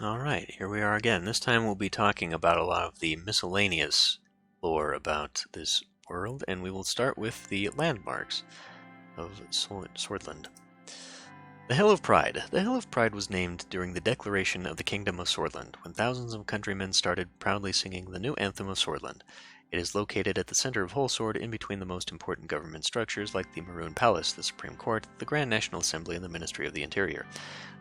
Alright, here we are again. This time we'll be talking about a lot of the miscellaneous lore about this world, and we will start with the landmarks of Sordland. The Hill of Pride. The Hill of Pride was named during the declaration of the Kingdom of Sordland, when thousands of countrymen started proudly singing the new anthem of Sordland. It is located at the center of Holsword, in between the most important government structures like the Maroon Palace, the Supreme Court, the Grand National Assembly, and the Ministry of the Interior.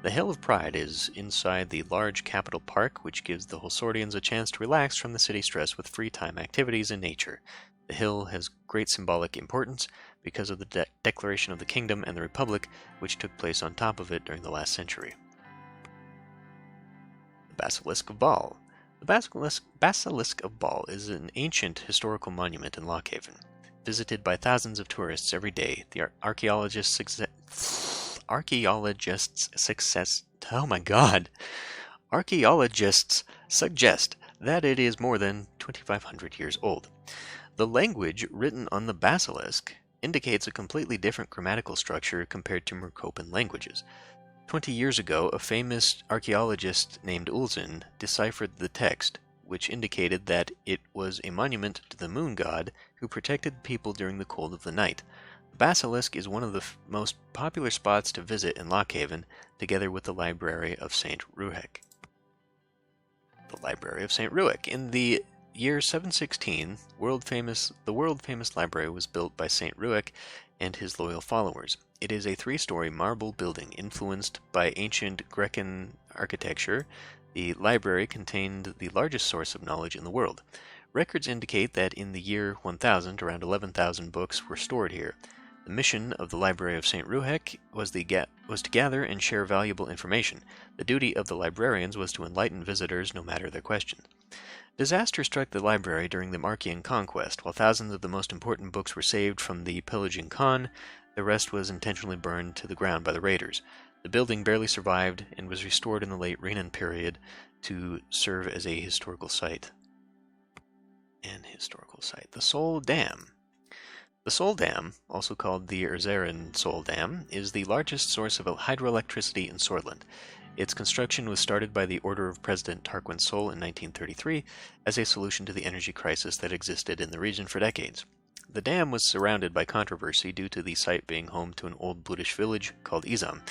The Hill of Pride is inside the large Capital Park, which gives the Holswordians a chance to relax from the city stress with free time activities in nature. The hill has great symbolic importance because of the declaration of the Kingdom and the Republic, which took place on top of it during the last century. The Basilisk of Ball. The Basilisk of Ball is an ancient historical monument in Lockhaven. Visited by thousands of tourists every day, the archaeologists suggest that it is more than 2,500 years old. The language written on the basilisk indicates a completely different grammatical structure compared to Merkopan languages. 20 years ago, a famous archaeologist named Ulzin deciphered the text, which indicated that it was a monument to the moon god who protected people during the cold of the night. The basilisk is one of the most popular spots to visit in Lockhaven, together with the Library of St. Ruhek. The Library of St. Ruhek. In the year 716, the world-famous library was built by St. Ruhek and his loyal followers. It is a three-story marble building influenced by ancient Grecan architecture. The library contained the largest source of knowledge in the world. Records indicate that in the year 1000, around 11,000 books were stored here. The mission of the Library of St. Ruhek was to gather and share valuable information. The duty of the librarians was to enlighten visitors no matter their questions. Disaster struck the library during the Markian conquest. While thousands of the most important books were saved from the pillaging Khan, the rest was intentionally burned to the ground by the raiders. The building barely survived and was restored in the late Renan period to serve as a historical site. The Sol Dam. The Sol Dam, also called the Suzerain Sol Dam, is the largest source of hydroelectricity in Sordland. Its construction was started by the order of President Tarquin Sol in 1933 as a solution to the energy crisis that existed in the region for decades. The dam was surrounded by controversy due to the site being home to an old Bludish village called Izam,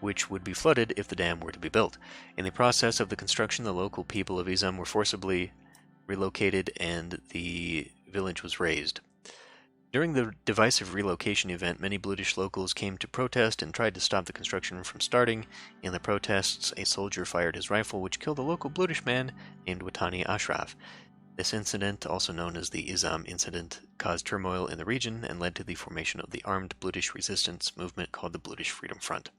which would be flooded if the dam were to be built. In the process of the construction, the local people of Izam were forcibly relocated and the village was razed. During the divisive relocation event, many Bludish locals came to protest and tried to stop the construction from starting. In the protests, a soldier fired his rifle, which killed a local Bludish man named Watani Ashraf. This incident, also known as the Izam incident, caused turmoil in the region and led to the formation of the armed Bludish resistance movement called the Bludish Freedom Front.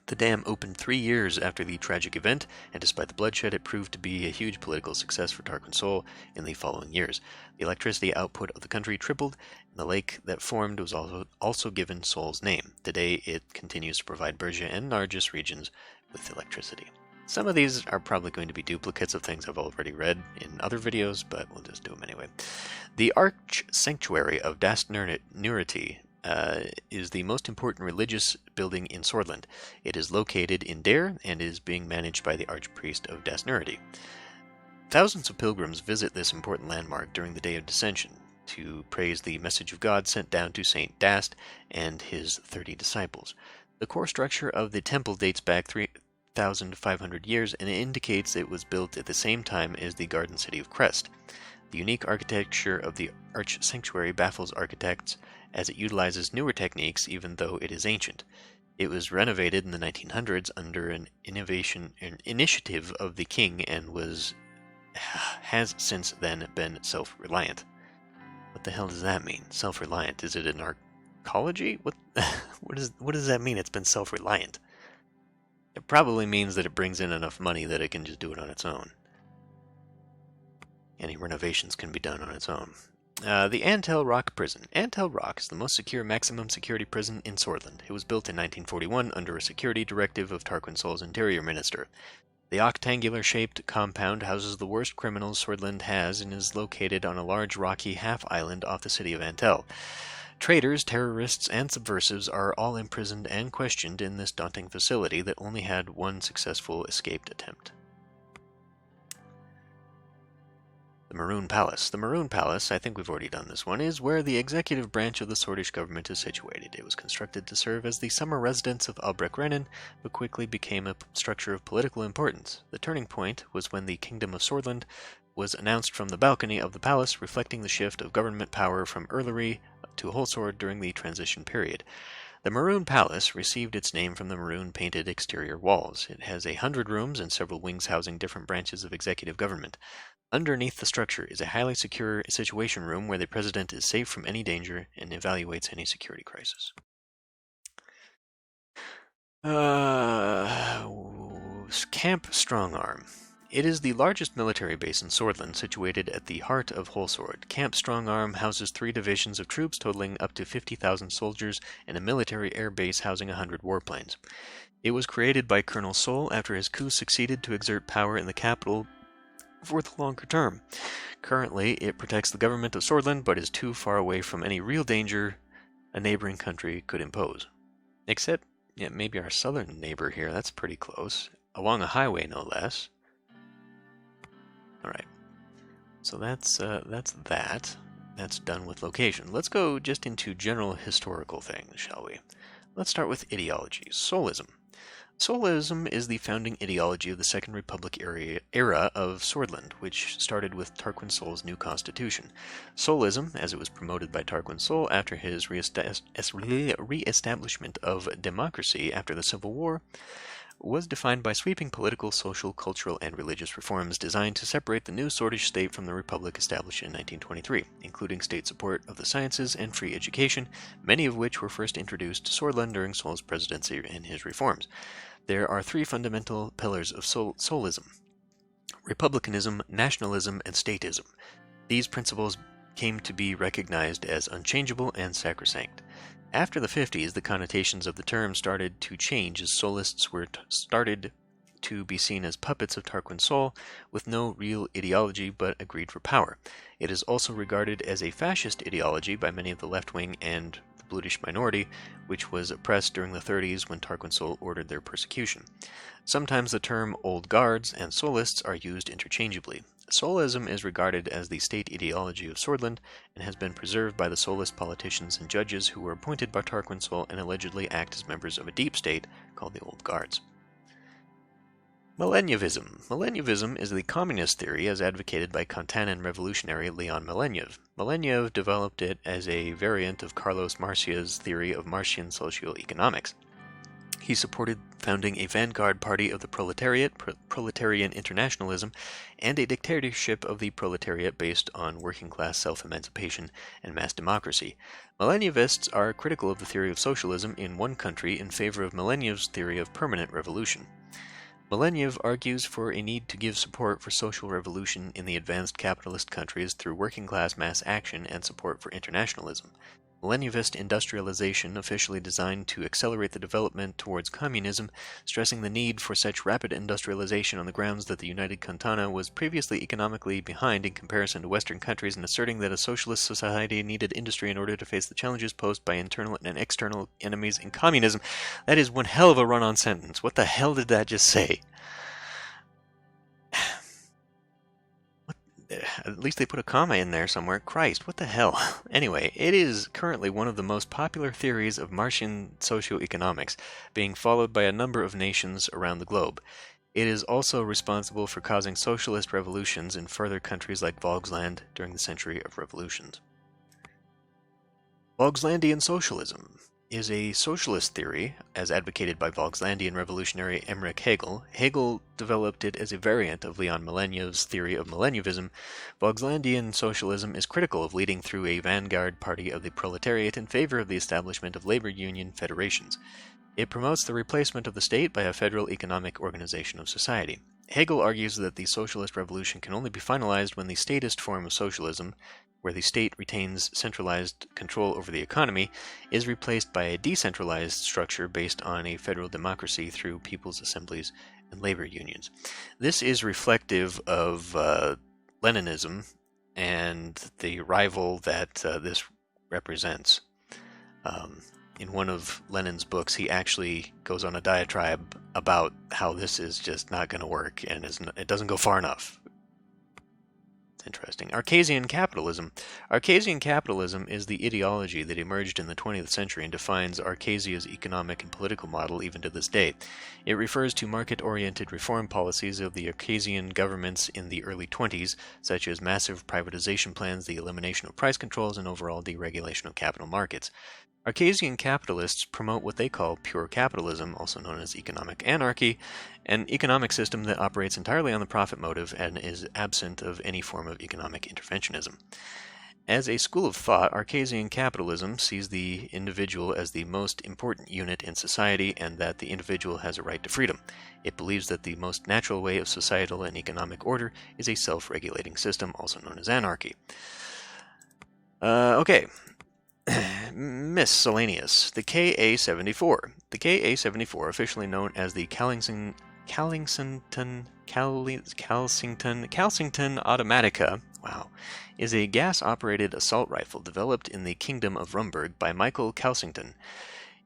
The dam opened 3 years after the tragic event, and despite the bloodshed, it proved to be a huge political success for Tarquin Sol in the following years. The electricity output of the country tripled, and the lake that formed was also given Sol's name. Today, it continues to provide Bergia and Nargis regions with electricity. Some of these are probably going to be duplicates of things I've already read in other videos, but we'll just do them anyway. The Arch Sanctuary of Dasnurity is the most important religious building in Sordland. It is located in Dare and is being managed by the Archpriest of Dasnurity. Thousands of pilgrims visit this important landmark during the Day of Dissension to praise the message of God sent down to Saint Dast and his 30 disciples. The core structure of the temple dates back 3,500 years and indicates it was built at the same time as the Garden City of Crest. The unique architecture of the Arch Sanctuary baffles architects as it utilizes newer techniques even though it is ancient. It was renovated in the 1900s under an initiative of the king and has since then been self-reliant. What the hell does that mean? Self-reliant? Is it an arcology? What does that mean? It's been self-reliant. It probably means that it brings in enough money that it can just do it on its own. Any renovations can be done on its own. The Antel Rock Prison. Antel Rock is the most secure maximum security prison in Sordland. It was built in 1941 under a security directive of Tarquin Sol's interior minister. The octangular-shaped compound houses the worst criminals Sordland has and is located on a large rocky half-island off the city of Antel. Traitors, terrorists, and subversives are all imprisoned and questioned in this daunting facility that only had one successful escaped attempt The Maroon Palace. The Maroon Palace, I think we've already done this one, is where the executive branch of the Swedish government is situated. It was constructed to serve as the summer residence of Albrecht Renan, but quickly became a structure of political importance. The turning point was when the Kingdom of Sordland was announced from the balcony of the palace, reflecting the shift of government power from Earlery to Holsord during the transition period. The Maroon Palace received its name from the maroon painted exterior walls. It has 100 rooms and several wings housing different branches of executive government. Underneath the structure is a highly secure situation room where the president is safe from any danger and evaluates any security crisis. Camp Strongarm. It is the largest military base in Sordland, situated at the heart of Holsord. Camp Strongarm houses 3 divisions of troops totaling up to 50,000 soldiers and a military air base housing 100 warplanes. It was created by Colonel Sol after his coup succeeded to exert power in the capital for the longer term. Currently, it protects the government of Sordland, but is too far away from any real danger a neighboring country could impose. Except, maybe our southern neighbor here, that's pretty close. Along a highway, no less. Alright, so that's that. That's done with location. Let's go just into general historical things, shall we? Let's start with ideology. Solism. Solism is the founding ideology of the Second Republic era of Sordland, which started with Tarquin Sol's new constitution. Solism, as it was promoted by Tarquin Sol after his re-establishment of democracy after the Civil War, was defined by sweeping political, social, cultural, and religious reforms designed to separate the new Swedish state from the republic established in 1923, including state support of the sciences and free education, many of which were first introduced to Sordland during Sol's presidency and his reforms. There are 3 fundamental pillars of Solism: republicanism, nationalism, and statism. These principles came to be recognized as unchangeable and sacrosanct. After the 50s, the connotations of the term started to change as Solists were started to be seen as puppets of Tarquin Sol with no real ideology but agreed for power. It is also regarded as a fascist ideology by many of the left-wing and the British minority, which was oppressed during the 30s when Tarquin Sol ordered their persecution. Sometimes the term Old Guards and Solists are used interchangeably. Solism is regarded as the state ideology of Sordland and has been preserved by the Solist politicians and judges who were appointed by Tarquin Sol and allegedly act as members of a deep state called the Old Guards. Millennivism. Millennivism is the communist theory as advocated by Kantanen revolutionary Leon Mileniev. Mileniev developed it as a variant of Carlos Marcia's theory of Martian socioeconomics. He supported founding a vanguard party of the proletariat, proletarian internationalism, and a dictatorship of the proletariat based on working-class self-emancipation and mass democracy. Millennievists are critical of the theory of socialism in one country in favor of Mileniev's theory of permanent revolution. Mileniev argues for a need to give support for social revolution in the advanced capitalist countries through working-class mass action and support for internationalism. Millennievist industrialization officially designed to accelerate the development towards communism, stressing the need for such rapid industrialization on the grounds that the United Cantona was previously economically behind in comparison to Western countries, and asserting that a socialist society needed industry in order to face the challenges posed by internal and external enemies in communism. That is one hell of a run-on sentence. What the hell did that just say? At least they put a comma in there somewhere. Christ, what the hell? Anyway, it is currently one of the most popular theories of Martian socioeconomics, being followed by a number of nations around the globe. It is also responsible for causing socialist revolutions in further countries like Volksland during the Century of Revolutions. Volkslandian socialism is a socialist theory, as advocated by Volkslandian revolutionary Emmerich Hegel. Hegel developed it as a variant of Leon Mileniev's theory of Millennivism. Volkslandian socialism is critical of leading through a vanguard party of the proletariat in favor of the establishment of labor union federations. It promotes the replacement of the state by a federal economic organization of society. Hegel argues that the socialist revolution can only be finalized when the statist form of socialism, where the state retains centralized control over the economy, is replaced by a decentralized structure based on a federal democracy through people's assemblies and labor unions. This is reflective of Leninism and the rival that this represents. In one of Lenin's books, he actually goes on a diatribe about how this is just not going to work and it doesn't go far enough. Interesting. Arcasian capitalism. Arcasian capitalism is the ideology that emerged in the 20th century and defines Arcasia's economic and political model even to this day. It refers to market-oriented reform policies of the Arcasian governments in the early 20s, such as massive privatization plans, the elimination of price controls, and overall deregulation of capital markets. Arcasian capitalists promote what they call pure capitalism, also known as economic anarchy, an economic system that operates entirely on the profit motive and is absent of any form of economic interventionism. As a school of thought, Arcasian capitalism sees the individual as the most important unit in society and that the individual has a right to freedom. It believes that the most natural way of societal and economic order is a self-regulating system, also known as anarchy. Okay. Miscellaneous. The Ka-74. The Ka-74, officially known as the Calsington Automatica, is a gas-operated assault rifle developed in the Kingdom of Rumburg by Michael Calsington.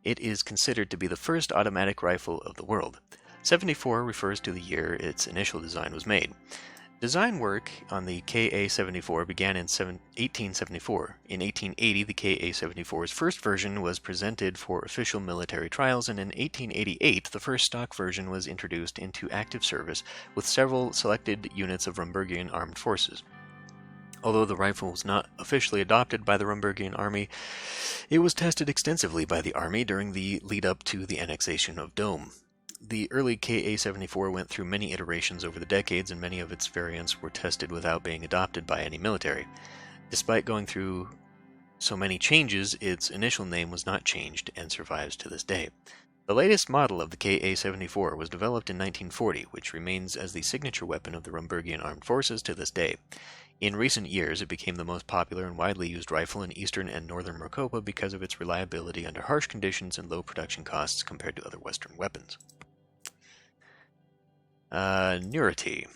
It is considered to be the first automatic rifle of the world. 74 refers to the year its initial design was made. Design work on the Ka-74 began in 1874. In 1880, the Ka-74's first version was presented for official military trials, and in 1888, the first stock version was introduced into active service with several selected units of Rumburgian armed forces. Although the rifle was not officially adopted by the Rumburgian army, it was tested extensively by the army during the lead-up to the annexation of Dome. The early Ka-74 went through many iterations over the decades, and many of its variants were tested without being adopted by any military. Despite going through so many changes, its initial name was not changed and survives to this day. The latest model of the Ka-74 was developed in 1940, which remains as the signature weapon of the Rumburgian armed forces to this day. In recent years, it became the most popular and widely used rifle in eastern and northern Maricopa because of its reliability under harsh conditions and low production costs compared to other Western weapons. Nurity.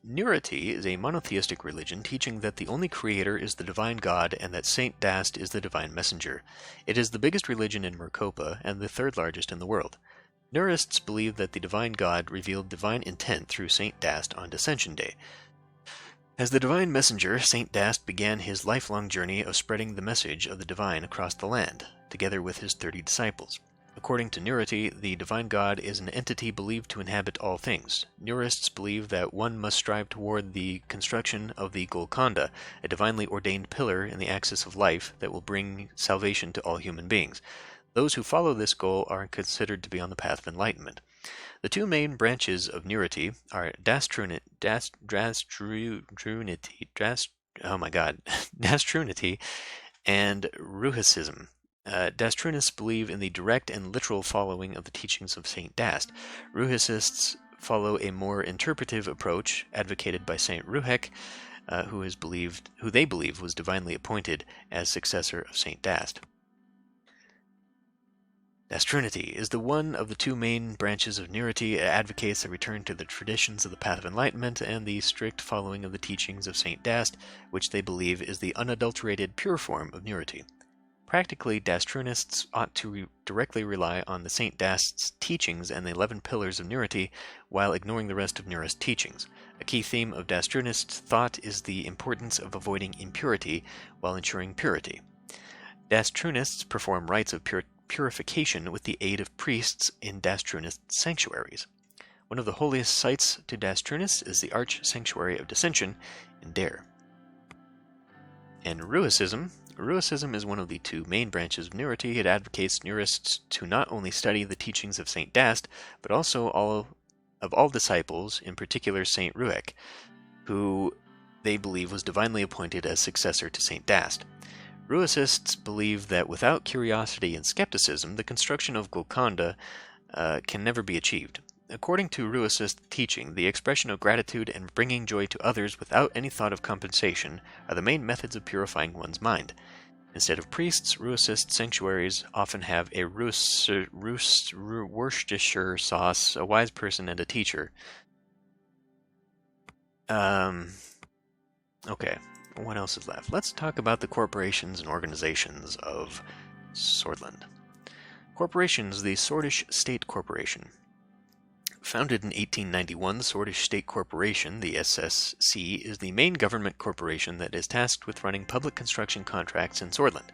Nurity is a monotheistic religion teaching that the only creator is the divine God and that Saint Dast is the divine messenger. It is the biggest religion in Maricopa and the third largest in the world. Nurists believe that the divine God revealed divine intent through Saint Dast on Descension Day. As the divine messenger, Saint Dast began his lifelong journey of spreading the message of the divine across the land, together with his 30 disciples. According to Nurity, the divine God is an entity believed to inhabit all things. Nurists believe that one must strive toward the construction of the Golconda, a divinely ordained pillar in the axis of life that will bring salvation to all human beings. Those who follow this goal are considered to be on the path of enlightenment. The two main branches of Nurity are Dastrunity and Ruhicism. Dastrunists believe in the direct and literal following of the teachings of Saint Dast. Ruhicists follow a more interpretive approach advocated by Saint Ruhek, who they believe was divinely appointed as successor of Saint Dast. Dastrunity is the one of the two main branches of Nurity. It advocates a return to the traditions of the Path of Enlightenment and the strict following of the teachings of Saint Dast, which they believe is the unadulterated pure form of Nurity. Practically, Dastrunists ought to directly rely on the Saint Dast's teachings and the 11 pillars of Nurity, while ignoring the rest of Nurist teachings. A key theme of Dastrunist thought is the importance of avoiding impurity while ensuring purity. Dastrunists perform rites of purification with the aid of priests in Dastrunist sanctuaries. One of the holiest sites to Dastrunists is the Arch Sanctuary of Descension in Dare. And Ruhicism. Ruhicism is one of the two main branches of Nurity. It advocates Nurists to not only study the teachings of Saint Dast, but also all disciples, in particular Saint Ruhek, who they believe was divinely appointed as successor to Saint Dast. Ruhicists believe that without curiosity and skepticism, the construction of Golconda can never be achieved. According to Ruhicist teaching, the expression of gratitude and bringing joy to others without any thought of compensation are the main methods of purifying one's mind. Instead of priests, Ruhicist sanctuaries often have a Worcestershire sauce, a wise person, and a teacher. Okay, what else is left? Let's talk about the corporations and organizations of Sordland. Corporations, the Sordish State Corporation. Founded in 1891, the Swedish State Corporation, the SSC, is the main government corporation that is tasked with running public construction contracts in Sordland.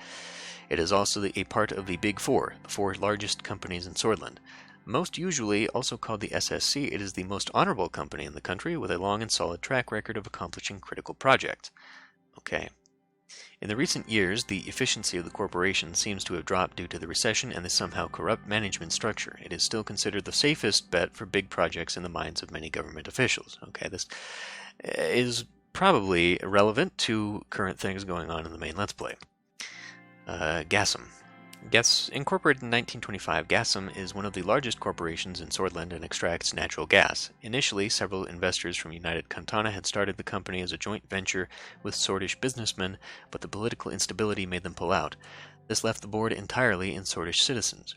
It is also a part of the Big Four, the four largest companies in Sordland. Most usually also called the SSC, it is the most honorable company in the country with a long and solid track record of accomplishing critical projects. Okay. In the recent years, the efficiency of the corporation seems to have dropped due to the recession and the somehow corrupt management structure. It is still considered the safest bet for big projects in the minds of many government officials. Okay, this is probably relevant to current things going on in the main Let's Play. Gasum. Incorporated in 1925, Gasum is one of the largest corporations in Sordland and extracts natural gas. Initially, several investors from United Cantona had started the company as a joint venture with Swedish businessmen, but the political instability made them pull out. This left the board entirely to Swedish citizens.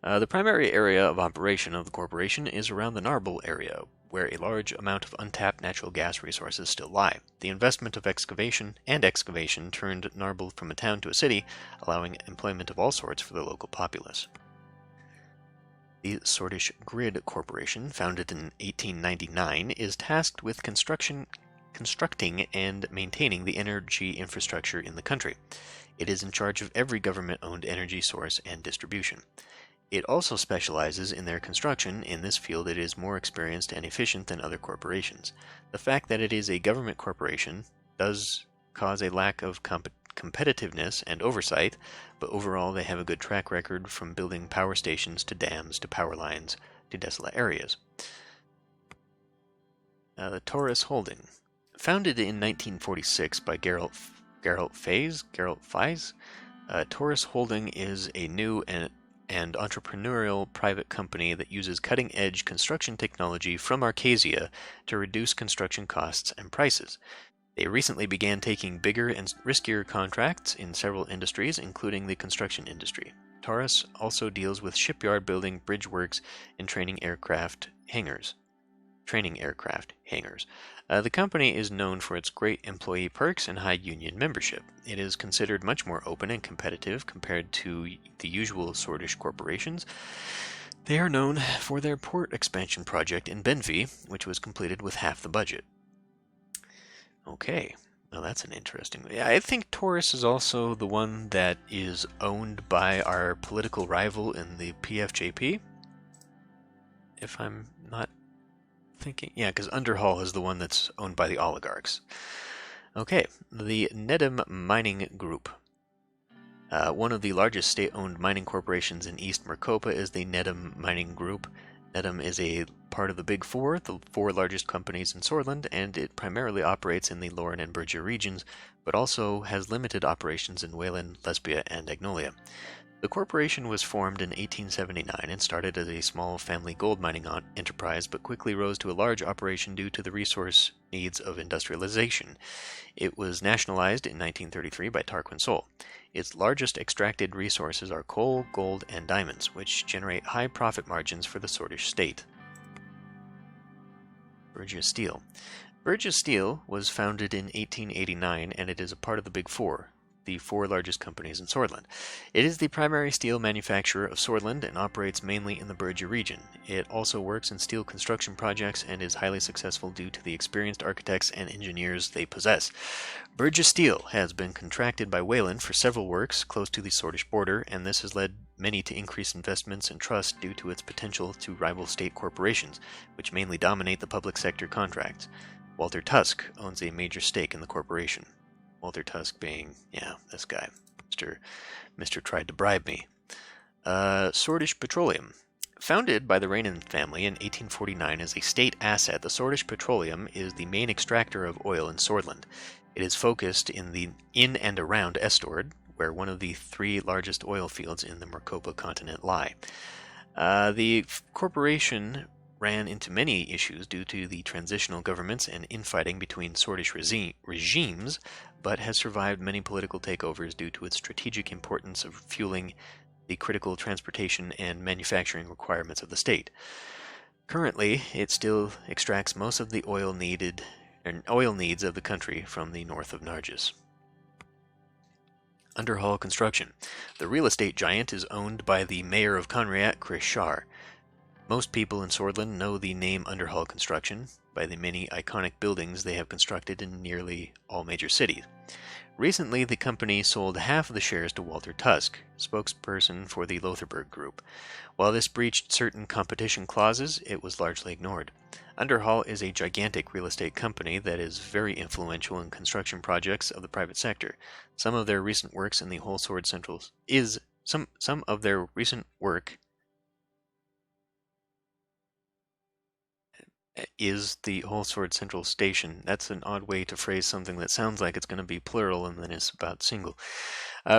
The primary area of operation of the corporation is around the Narbel area, where a large amount of untapped natural gas resources still lie. The investment of excavation turned Narbel from a town to a city, allowing employment of all sorts for the local populace. The Swedish Grid Corporation, founded in 1899, is tasked with constructing and maintaining the energy infrastructure in the country. It is in charge of every government-owned energy source and distribution. It also specializes in their construction. In this field, it is more experienced and efficient than other corporations. The fact that it is a government corporation does cause a lack of competitiveness and oversight, but overall they have a good track record from building power stations to dams to power lines to desolate areas. The Taurus Holding. Founded in 1946 by Gerald Feys, Taurus Holding is a new and entrepreneurial private company that uses cutting-edge construction technology from Arcasia to reduce construction costs and prices. They recently began taking bigger and riskier contracts in several industries, including the construction industry. Taurus also deals with shipyard building, bridge works, and training aircraft hangars. The company is known for its great employee perks and high union membership. It is considered much more open and competitive compared to the usual Swedish corporations. They are known for their port expansion project in Benvi, which was completed with half the budget. Okay, well that's an interesting... I think Taurus is also the one that is owned by our political rival in the PFJP, if I'm not thinking. Yeah, because Underhall is the one that's owned by the oligarchs. Okay, the Nedum Mining Group. One of the largest state-owned mining corporations in East Merkopa is the Nedum Mining Group. Nedum is a part of the Big Four, the four largest companies in Sordland, and it primarily operates in the Loren and Berge regions, but also has limited operations in Wayland, Lesbia, and Agnolia. The corporation was formed in 1879 and started as a small family gold mining enterprise, but quickly rose to a large operation due to the resource needs of industrialization. It was nationalized in 1933 by Tarquin Sol. Its largest extracted resources are coal, gold, and diamonds, which generate high profit margins for the Swedish state. Berge Steel. Berge Steel was founded in 1889, and it is a part of the Big Four, the four largest companies in Sordland. It is the primary steel manufacturer of Sordland and operates mainly in the Berge region. It also works in steel construction projects and is highly successful due to the experienced architects and engineers they possess. Berge Steel has been contracted by Wayland for several works close to the Swedish border, and this has led many to increase investments and trust due to its potential to rival state corporations, which mainly dominate the public sector contracts. Walter Tusk owns a major stake in the corporation. Walter Tusk being, this guy. Mr. tried to bribe me. Swedish Petroleum. Founded by the Rayne family in 1849 as a state asset, the Swedish Petroleum is the main extractor of oil in Sordland. It is focused in and around Estord, where one of the three largest oil fields in the Merkopa continent lie. The corporation ran into many issues due to the transitional governments and infighting between Swedish regimes, but has survived many political takeovers due to its strategic importance of fueling the critical transportation and manufacturing requirements of the state. Currently, it still extracts most of the oil needs of the country from the north of Nargis. Underhall Construction. The real estate giant is owned by the mayor of Conriat, Chris Schar. Most people in Sordland know the name Underhall Construction by the many iconic buildings they have constructed in nearly all major cities. Recently, the company sold half of the shares to Walter Tusk, spokesperson for the Lothar Group. While this breached certain competition clauses, it was largely ignored. Underhall is a gigantic real estate company that is very influential in construction projects of the private sector. Some of their recent works in the Whole Sword Central some of their recent work is the Whole Sword Central Station. That's an odd way to phrase something that sounds like it's going to be plural and then is about single.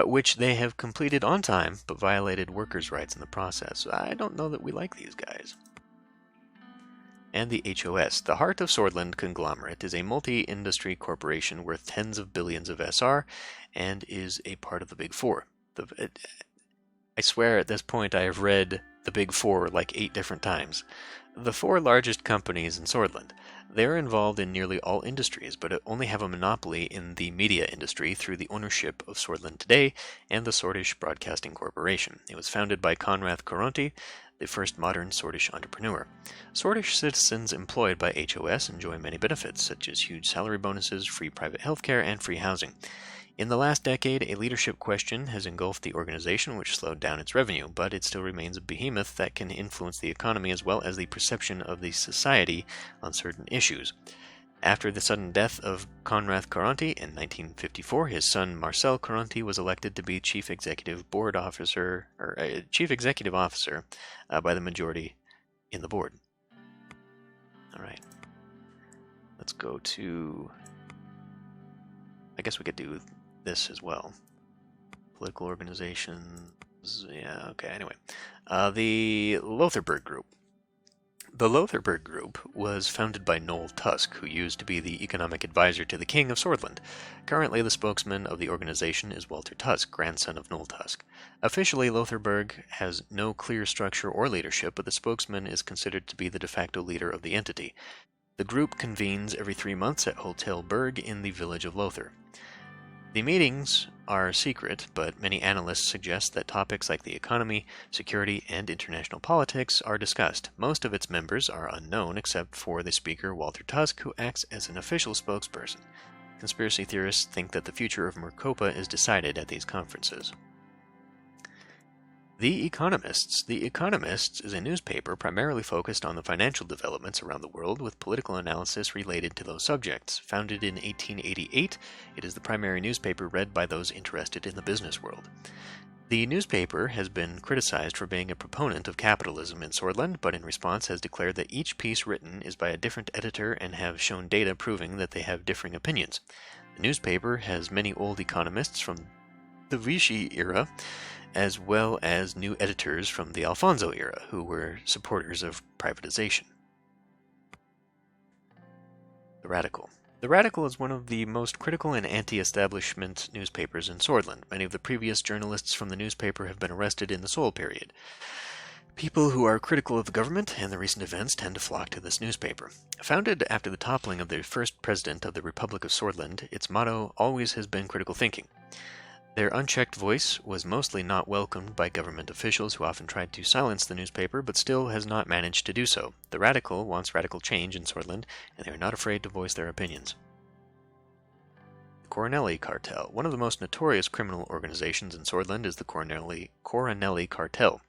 Which they have completed on time, but violated workers' rights in the process. I don't know that we like these guys. And the HOS. The Heart of Sordland Conglomerate is a multi-industry corporation worth tens of billions of SR and is a part of the Big Four. I swear at this point I have read the Big Four like 8 different times. The 4 largest companies in Sordland. They are involved in nearly all industries, but only have a monopoly in the media industry through the ownership of Sordland Today and the Sordish Broadcasting Corporation. It was founded by Konrad Koronti, the first modern Sordish entrepreneur. Sordish citizens employed by HOS enjoy many benefits, such as huge salary bonuses, free private healthcare, and free housing. In the last decade, a leadership question has engulfed the organization, which slowed down its revenue, but it still remains a behemoth that can influence the economy as well as the perception of the society on certain issues. After the sudden death of Konrad Koronti in 1954, his son Marcel Koronti was elected to be chief executive officer by the majority in the board. All right, let's go to. I guess we could do this as well. Political organizations. Yeah, okay, anyway. The Lothar Group. The Lothar Group was founded by Noel Tusk, who used to be the economic advisor to the King of Sordland. Currently, the spokesman of the organization is Walter Tusk, grandson of Noel Tusk. Officially, Lothar has no clear structure or leadership, but the spokesman is considered to be the de facto leader of the entity. The group convenes every 3 months at Hotel Berg in the village of Lothar. The meetings are secret, but many analysts suggest that topics like the economy, security, and international politics are discussed. Most of its members are unknown except for the speaker Walter Tusk, who acts as an official spokesperson. Conspiracy theorists think that the future of Mercopa is decided at these conferences. The Economists. The Economists is a newspaper primarily focused on the financial developments around the world with political analysis related to those subjects. Founded in 1888, it is the primary newspaper read by those interested in the business world. The newspaper has been criticized for being a proponent of capitalism in Sordland, but in response has declared that each piece written is by a different editor and have shown data proving that they have differing opinions. The newspaper has many old economists from the Vichy era, as well as new editors from the Alfonso era, who were supporters of privatization. The Radical. The Radical is one of the most critical and anti-establishment newspapers in Sordland. Many of the previous journalists from the newspaper have been arrested in the Sol period. People who are critical of the government and the recent events tend to flock to this newspaper. Founded after the toppling of the first president of the Republic of Sordland, its motto always has been critical thinking. Their unchecked voice was mostly not welcomed by government officials who often tried to silence the newspaper, but still has not managed to do so. The Radical wants radical change in Sordland, and they are not afraid to voice their opinions. The Coronelli Cartel. One of the most notorious criminal organizations in Sordland is the Coronelli Cartel.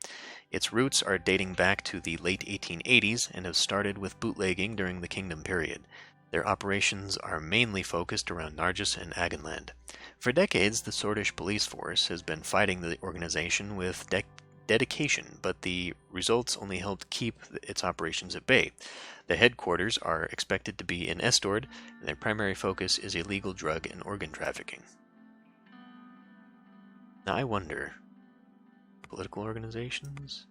Its roots are dating back to the late 1880s and have started with bootlegging during the Kingdom period. Their operations are mainly focused around Nargis and Agenland. For decades, the Sordish police force has been fighting the organization with dedication, but the results only helped keep its operations at bay. The headquarters are expected to be in Estord, and their primary focus is illegal drug and organ trafficking. Now I wonder, political organizations?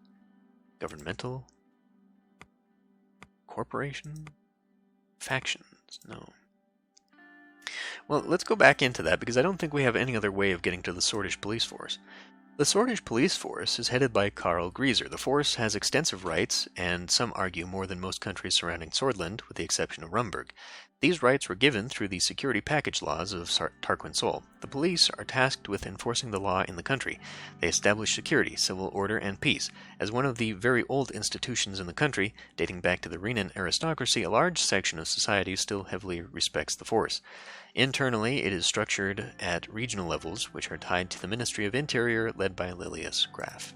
Governmental? Corporation? Factions? No. Well, let's go back into that because I don't think we have any other way of getting to the Sordish police force. The Sordish police force is headed by Karl Grieser. The force has extensive rights, and some argue more than most countries surrounding Sordland, with the exception of Rumburg. These rights were given through the security package laws of Tarquin Sol. The police are tasked with enforcing the law in the country. They establish security, civil order, and peace. As one of the very old institutions in the country, dating back to the Rhenan aristocracy, a large section of society still heavily respects the force. Internally, it is structured at regional levels, which are tied to the Ministry of Interior, led by Lilius Graf.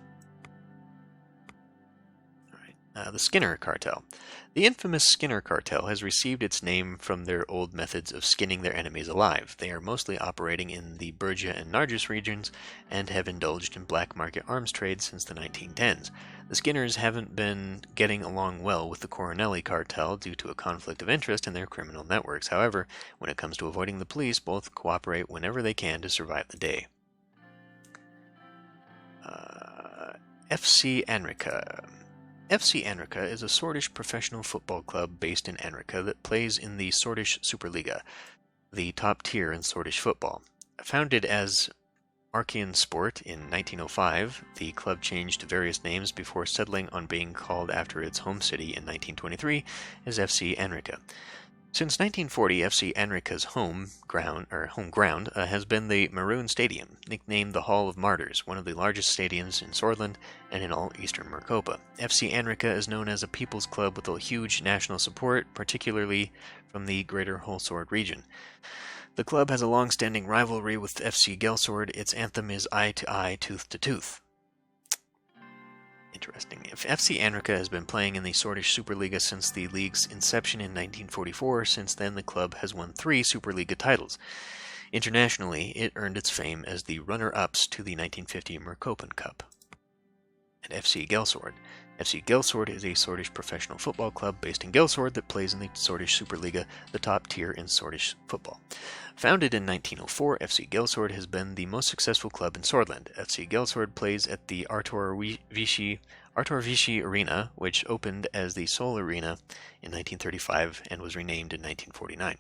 The Skinner Cartel. The infamous Skinner Cartel has received its name from their old methods of skinning their enemies alive. They are mostly operating in the Bergia and Nargis regions and have indulged in black market arms trade since the 1910s. The Skinners haven't been getting along well with the Coronelli Cartel due to a conflict of interest in their criminal networks. However, when it comes to avoiding the police, both cooperate whenever they can to survive the day. FC Anrika. FC Anrika is a Sordish professional football club based in Anrika that plays in the Sordish Superliga, the top tier in Sordish football. Founded as Archean Sport in 1905, the club changed various names before settling on being called after its home city in 1923 as FC Anrika. Since 1940, FC Anrika's home ground has been the Maroon Stadium, nicknamed the Hall of Martyrs, one of the largest stadiums in Sordland and in all eastern Marcopa. FC Anrika is known as a people's club with a huge national support, particularly from the greater Holsord region. The club has a long-standing rivalry with FC Gelsord. Its anthem is eye to eye, tooth to tooth. Interesting. If FC Anrika has been playing in the Sordish Superliga since the league's inception in 1944. Since then, the club has won 3 Superliga titles. Internationally, it earned its fame as the runner-ups to the 1950 Marcopan Cup. And FC Gelsord. FC Gelsord is a Sordish professional football club based in Gelsord that plays in the Sordish Superliga, the top tier in Sordish football. Founded in 1904, FC Gelsord has been the most successful club in Sordland. FC Gelsord plays at the Artur Vichy Arena, which opened as the Sol Arena in 1935 and was renamed in 1949.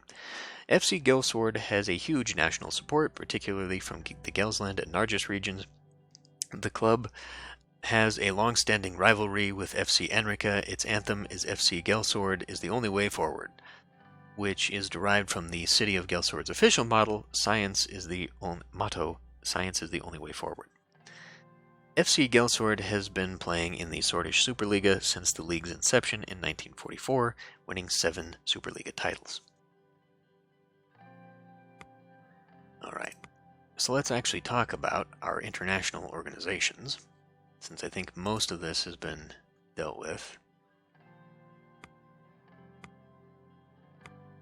FC Gelsord has a huge national support, particularly from the Gelsland and Nargis regions. The club has a long-standing rivalry with FC Anrika. Its anthem is FC Gelsord is the only way forward, which is derived from the city of Gelsord's official motto, science is the only way forward. FC Gelsord has been playing in the Sordish Superliga since the league's inception in 1944, winning 7 Superliga titles. Alright, so let's actually talk about our international organizations, since I think most of this has been dealt with.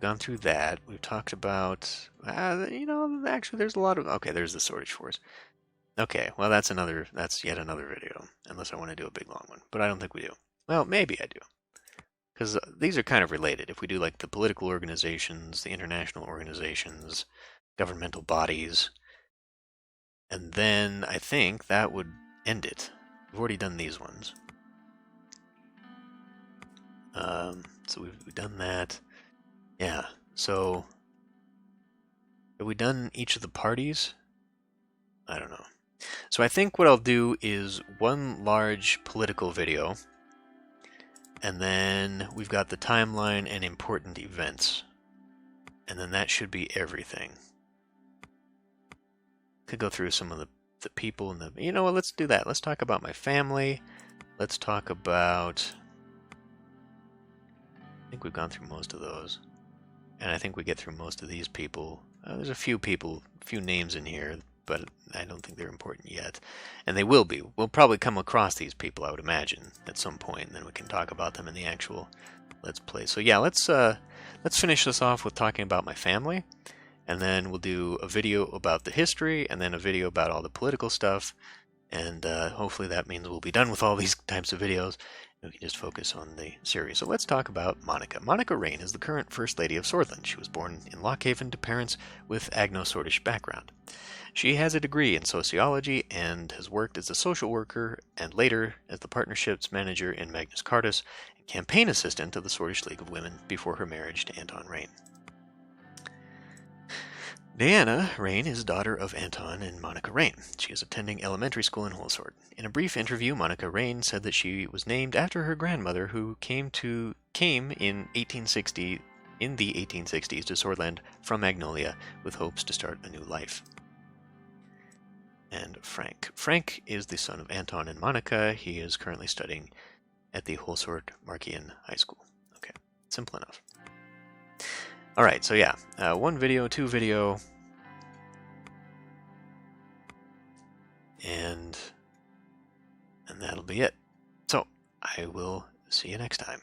Gone through that. We've talked about, actually there's a lot of, okay, there's the Sordish Force. Okay, well that's yet another video, unless I want to do a big long one, but I don't think we do. Well, maybe I do, because these are kind of related. If we do like the political organizations, the international organizations, governmental bodies, and then I think that would end it. We've already done these ones. So we've done that. Yeah, so have we done each of the parties? I don't know. So I think what I'll do is one large political video, and then we've got the timeline and important events, and then that should be everything. Could go through some of the people and the, let's do that. Let's talk about my family. Let's talk about, I think we've gone through most of those, and I think we get through most of these people. There's a few names in here, but I don't think they're important yet, and they will be. We'll probably come across these people, I would imagine, at some point, and then we can talk about them in the actual Let's Play. So yeah, let's finish this off with talking about my family, and then we'll do a video about the history, and then a video about all the political stuff, and hopefully that means we'll be done with all these types of videos, and we can just focus on the series. So let's talk about Monica. Monica Rayne is the current First Lady of Sordland. She was born in Lockhaven to parents with Agno-Sordish background. She has a degree in sociology and has worked as a social worker and later as the partnerships manager in Magnus Cartus and campaign assistant of the Sordish League of Women before her marriage to Anton Rayne. Diana Rayne is daughter of Anton and Monica Rayne. She is attending elementary school in Holsord. In a brief interview, Monica Rayne said that she was named after her grandmother, who came in 1860 in the 1860s to Sordland from Magnolia with hopes to start a new life. And Frank. Frank is the son of Anton and Monica. He is currently studying at the Holsort Markian High School. Okay, simple enough. Alright, so yeah, 1 video, 2 video, and that'll be it. So, I will see you next time.